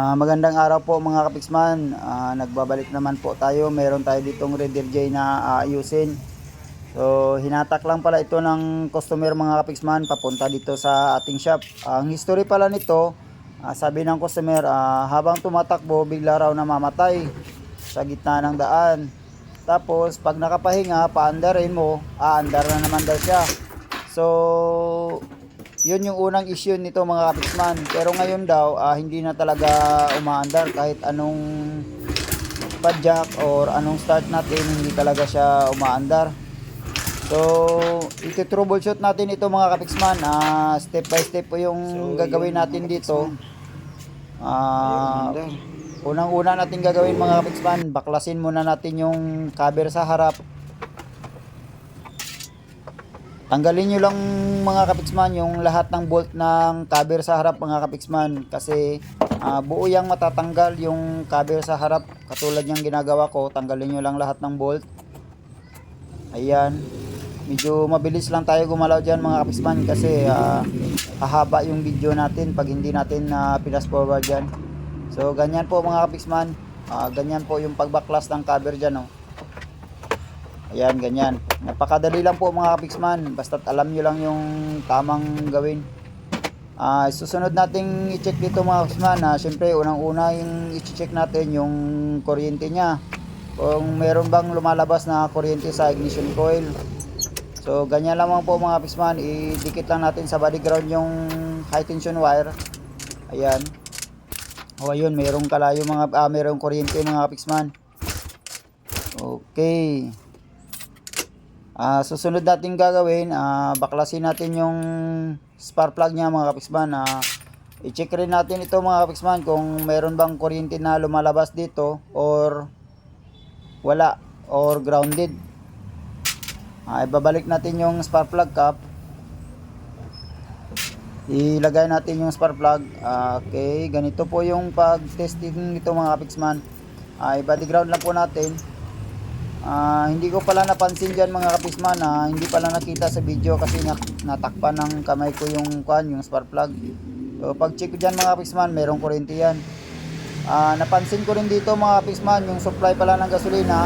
Magandang araw po mga kapiksman. Nagbabalik naman po tayo. Meron tayo ditong Raider J na aayusin. So hinatak lang pala ito ng customer mga kapiksman papunta dito sa ating shop. Ang history pala nito, sabi ng customer, habang tumatakbo bigla raw namamatay sa gitna ng daan. Tapos pag nakapahinga, paandarin mo, aandar na naman daw siya. So yun yung unang issue nito mga kapiksman. Pero ngayon daw, hindi na talaga umaandar kahit anong padjak or anong start natin, hindi talaga siya umaandar. So iti-troubleshoot natin ito mga kapiksman. Step by step po yung gagawin natin dito. Unang-una natin gagawin mga kapiksman, baklasin muna natin yung cover sa harap. Tanggalin nyo lang mga kapiksman yung lahat ng bolt ng cover sa harap mga kapiksman, kasi buo yang matatanggal yung cover sa harap katulad yung ginagawa ko. Tanggalin nyo lang lahat ng bolt. Ayan, medyo mabilis lang tayo gumalaw dyan mga kapiksman kasi hahaba yung video natin pag hindi natin pinas forward dyan. So ganyan po mga kapiksman, ganyan po yung pagbaklas ng cover dyan, oh. Ayan, ganyan. Napakadali lang po mga kapiksman. Basta't alam nyo lang yung tamang gawin. Susunod nating i-check dito mga kapiksman. Siyempre, unang-una yung i-check natin yung kuryente niya. Kung meron bang lumalabas na kuryente sa ignition coil. So, ganyan lamang po mga kapiksman. Idikit lang natin sa body ground yung high tension wire. Ayan. O, ayun. Merong kalayo merong kuryente mga kapiksman. Okay. Susunod natin gagawin, baklasin natin yung spark plug niya mga kapiksman. I-check rin natin ito mga kapiksman kung meron bang kuryente na lumalabas dito or wala or grounded. Ibabalik natin yung spark plug cap. Ilagay natin yung spark plug. Okay, ganito po yung pag-testing nito mga kapiksman. I-body ground lang po natin. Hindi ko pala napansin dyan mga kapisman, hindi pala nakita sa video kasi natakpan ng kamay ko yung spark plug. So pag check ko dyan mga kapisman, merong kuryente yan. Napansin ko rin dito mga kapisman, yung supply pala ng gasolina,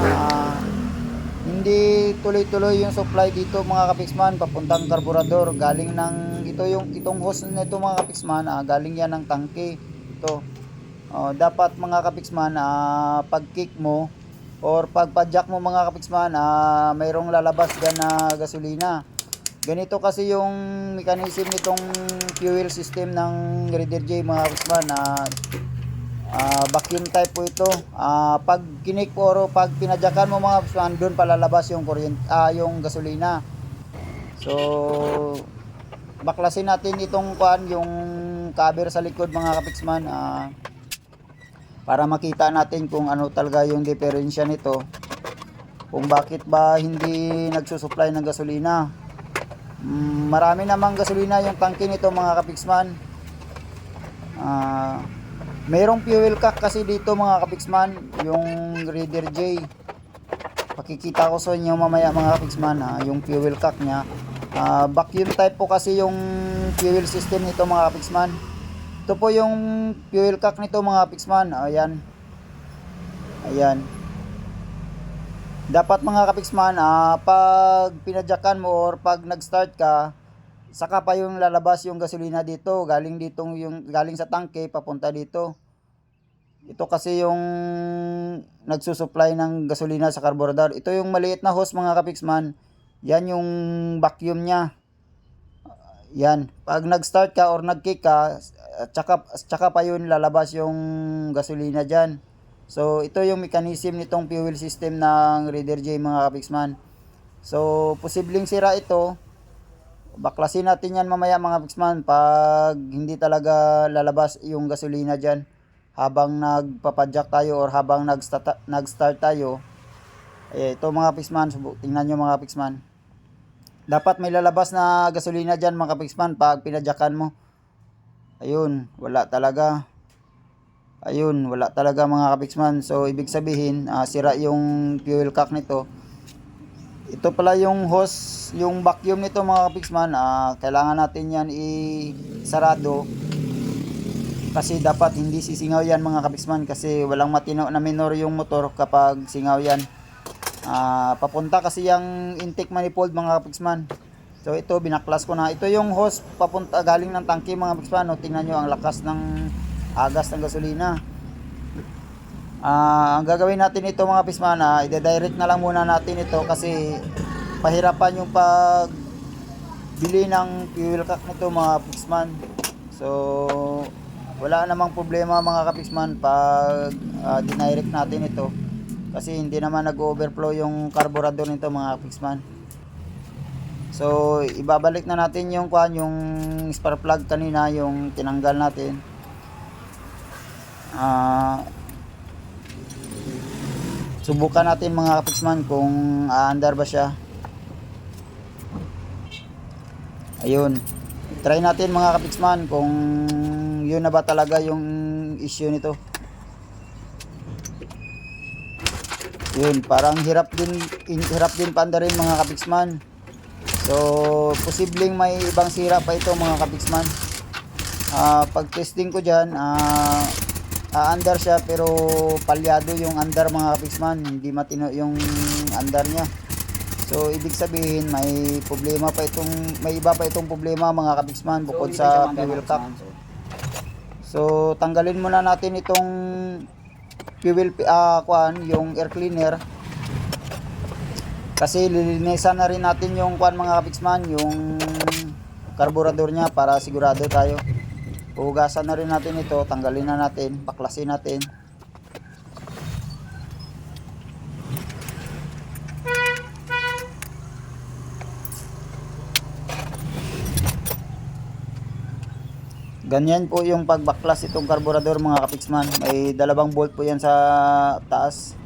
hindi tuloy-tuloy yung supply dito mga kapisman papuntang karburador. Galing ng itong hose nito mga kapisman, galing yan ng tangke ito. Dapat mga kapisman, pag kick mo or pagpadjak mo mga kapiksman, mayroong lalabas dyan na gasolina. Ganito kasi yung mechanism nitong fuel system ng Raider J mga kapiksman. Vacuum type po ito. Pag kinik or pag pinadyakan mo mga kapiksman, doon palalabas yung yung gasolina. So baklasin natin itong yung cover sa likod mga kapiksman, para makita natin kung ano talaga yung diferensya nito, kung bakit ba hindi nagsusupply ng gasolina. Marami namang gasolina yung tangke nito mga kapiksman. Mayroong fuel cock kasi dito mga kapiksman, yung Raider J. Pakikita ko sa inyo mamaya mga kapiksman, yung fuel cock nya. Vacuum type po kasi yung fuel system nito mga kapiksman. Ito po yung fuel cock nito mga kapiksman. Ayan. Ayan. Dapat mga kapiksman, pag pinadyakan mo or pag nag-start ka, saka pa yung lalabas yung gasolina dito. Galing sa tangke papunta dito. Ito kasi yung nagsusupply ng gasolina sa carburetor. Ito yung maliit na hose mga kapiksman. Yan yung vacuum nya. Yan, pag nag-start ka or nag-kick ka, tsaka pa yun lalabas yung gasolina dyan. So ito yung mechanism nitong fuel system ng Raider J mga kapiksman. So posibleng sira ito. Baklasin natin yan mamaya mga kapiksman pag hindi talaga lalabas yung gasolina dyan habang nagpapadjak tayo or habang nag-start tayo. Ito mga kapiksman, tingnan nyo mga kapiksman. Dapat may lalabas na gasolina dyan mga kapiksman pag pinadyakan mo. Ayun, wala talaga. Ayun, wala talaga mga kapiksman. So ibig sabihin, sira yung fuel cock nito. Ito pala yung hose, yung vacuum nito mga kapiksman. Kailangan natin yan i-sarado Kasi dapat hindi sisingaw yan mga kapiksman, kasi walang matino na minor yung motor kapag singaw yan. Papunta kasi yung intake manifold mga kapiksman. So ito binaklas ko na. Ito yung hose papunta galing ng tangke mga kapiksman. O, tingnan nyo ang lakas ng agas ng gasolina. Ang gagawin natin ito mga kapiksman, i-direct na lang muna natin ito kasi pahirapan yung pag bili ng fuel cock nito mga kapiksman. So wala namang problema mga kapiksman pag dinirect natin ito, kasi hindi naman nag-overflow yung carburetor nito mga kapiksman. So ibabalik na natin yung spark plug kanina, yung tinanggal natin. Subukan natin mga kapiksman kung aandar ba siya. Ayun, try natin mga kapiksman kung yun na ba talaga yung issue nito. Yun, parang hirap din paandarin mga kapiksman. So posibleng may ibang sira pa ito mga kapiksman. Pag testing ko dyan, andar siya pero palyado yung andar mga kapiksman, hindi matino yung andar niya. So ibig sabihin may iba pa itong problema mga kapiksman bukod sa fuel cap. So tanggalin muna natin itong fuel yung air cleaner, kasi lilinisan na rin natin yung mga kapiksman, yung carburetor niya para sigurado tayo. Hugasan na rin natin ito, tanggalin na natin, baklasin natin. Ganyan po yung pagbaklas itong carburetor mga kapiksman. May dalawang bolt po yan sa taas.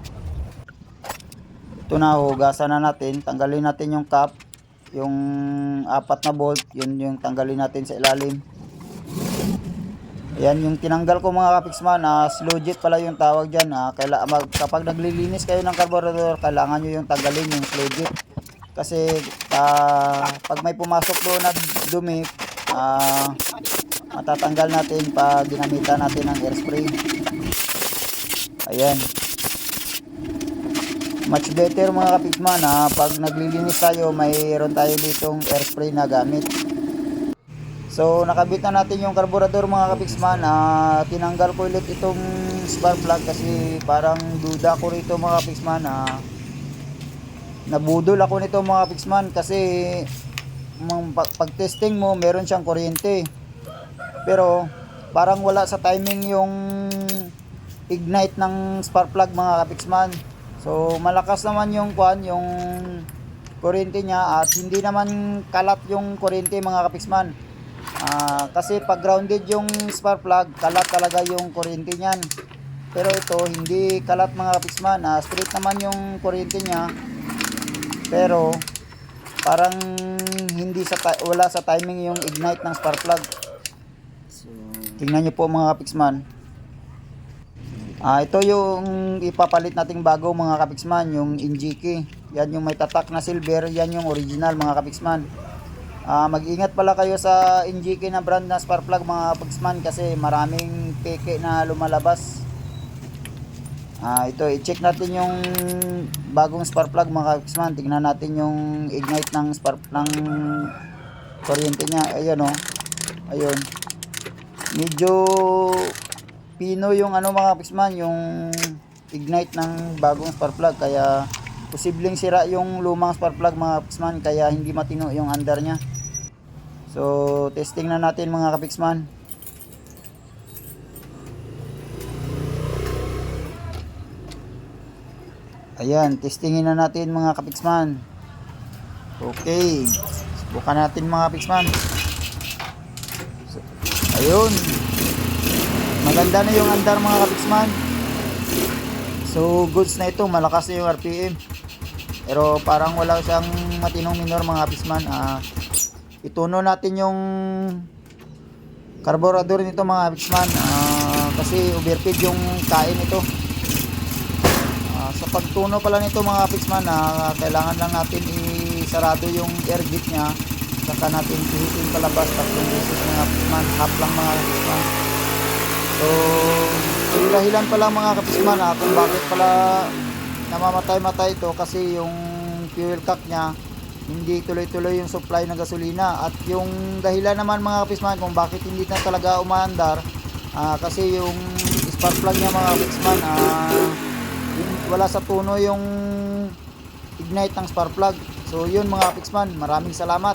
Ito na, hugasan na natin, tanggalin natin yung cap, yung 4 na bolt, yun yung tanggalin natin sa ilalim. Ayan yung tinanggal ko mga kapiksman. Slow jet pala yung tawag dyan. Kapag naglilinis kayo ng carburetor, kailangan nyo yung tanggalin yung slow jet, kasi pag may pumasok doon na dumi, matatanggal natin pag ginamitan natin ng air spray. Ayan, much better mga kapiksman, pag naglilinis tayo, mayroon tayo ditong air spray na gamit. So nakabit na natin yung carburetor mga kapiksman. Tinanggal ko ulit itong spark plug kasi parang duda ko rito mga kapiksman. Nabudol ako nito mga kapiksman kasi pag testing mo meron siyang kuryente, pero parang wala sa timing yung ignite ng spark plug mga kapiksman. So malakas naman yung yung kuryente niya at hindi naman kalat yung kuryente mga kapiksman. Kasi pag grounded yung spark plug, kalat talaga yung kuryente niyan. Pero ito hindi kalat mga kapiksman, straight naman yung kuryente niya, pero parang wala sa timing yung ignite ng spark plug. So tingnan nyo po mga kapiksman. Ito yung ipapalit nating bago mga kapiksman, yung NGK. Yan yung may tatak na silver, yan yung original mga kapiksman. Mag-ingat pala kayo sa NGK na brand na spark plug mga kapiksman, kasi maraming peke na lumalabas. Ito, i-check natin yung bagong spark plug mga kapiksman. Tignan natin yung ignite ng kuryente niya. Ayan o, ayun, medyo pino yung mga kapiksman, yung ignite ng bagong spark plug, kaya posibleng sira yung lumang spark plug mga kapiksman, kaya hindi matino yung andar niya. So testing na natin mga kapiksman. Ayan, testingin na natin mga kapiksman. Okay, subukan natin mga kapiksman. So, ayun, maganda na yung andar mga kapiksman. So goods na ito, malakas na yung RPM, pero parang wala siyang matinong minor mga kapiksman. Ituno natin yung carburetor nito mga kapiksman, kasi overfeed yung kain nito. Sa pagtuno pala nito mga kapiksman, kailangan lang natin isarado yung air gate nya, saka natin pihitin palabas 3 beses mga kapiksman. Half lang mga kapiksman. So, yung dahilan pala mga kapisman kung bakit pala namamatay-matay ito kasi yung fuel cock niya hindi tuloy-tuloy yung supply ng gasolina. At yung dahilan naman mga kapisman kung bakit hindi na talaga umaandar kasi yung spark plug niya mga kapisman wala sa tuno yung ignite ng spark plug. So yun mga kapisman, maraming salamat.